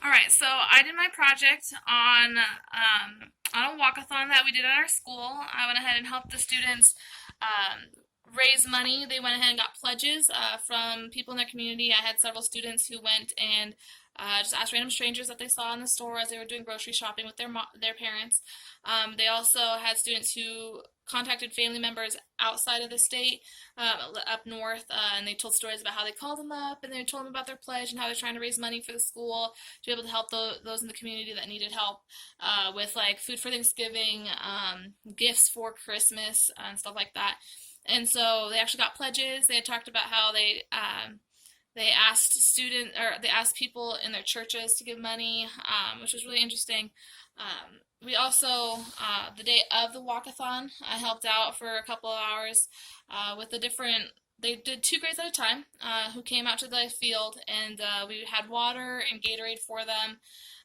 All right, so I did my project on a walk-a-thon that we did at our school. I went ahead and helped the students um, raise money. They went ahead and got pledges from people in their community. I had several students who went and just asked random strangers that they saw in the store as they were doing grocery shopping with their parents. They also had students who contacted family members outside of the state, up north, and they told stories about how they called them up and they told them about their pledge and how they're trying to raise money for the school to be able to help those in the community that needed help with like food for Thanksgiving, gifts for Christmas, and stuff like that. And so they actually got pledges. They had talked about how they asked people in their churches to give money, which was really interesting. We also, the day of the walk-a-thon, I helped out for a couple of hours with the different. They did two grades at a time who came out to the field, and we had water and Gatorade for them.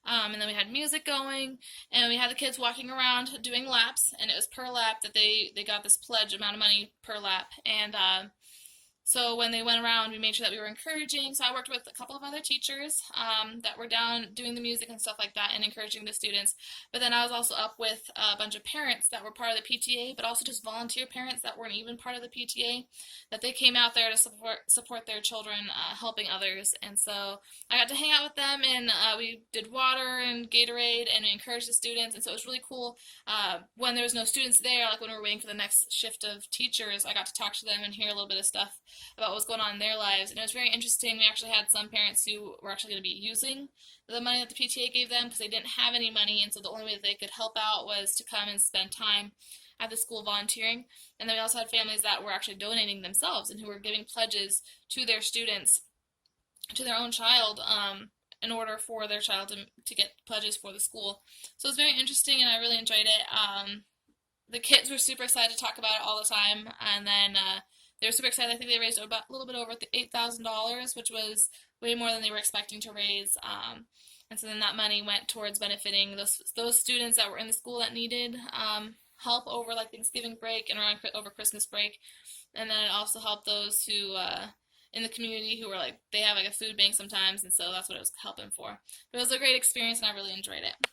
And then we had music going, and we had the kids walking around doing laps, and it was per lap that they got this pledge amount of money per lap. And so when they went around, we made sure that we were encouraging. So I worked with a couple of other teachers that were down doing the music and stuff like that and encouraging the students. But then I was also up with a bunch of parents that were part of the PTA, but also just volunteer parents that weren't even part of the PTA, that they came out there to support their children, helping others. And so I got to hang out with them, and we did water and Gatorade, and we encouraged the students. And so it was really cool when there was no students there, like when we were waiting for the next shift of teachers, I got to talk to them and hear a little bit of stuff about what was going on in their lives. And it was very interesting. We actually had some parents who were actually going to be using the money that the PTA gave them because they didn't have any money, and so the only way that they could help out was to come and spend time at the school volunteering. And then we also had families that were actually donating themselves and who were giving pledges to their students, to their own child, in order for their child to get pledges for the school. So it was very interesting, and I really enjoyed it. The kids were super excited to talk about it all the time, and then they were super excited. I think they raised about a little bit over $8,000, which was way more than they were expecting to raise. And so then that money went towards benefiting those students that were in the school that needed help over like Thanksgiving break and around over Christmas break. And then it also helped those who in the community who were like, they have like a food bank sometimes, and so that's what it was helping for. But it was a great experience, and I really enjoyed it.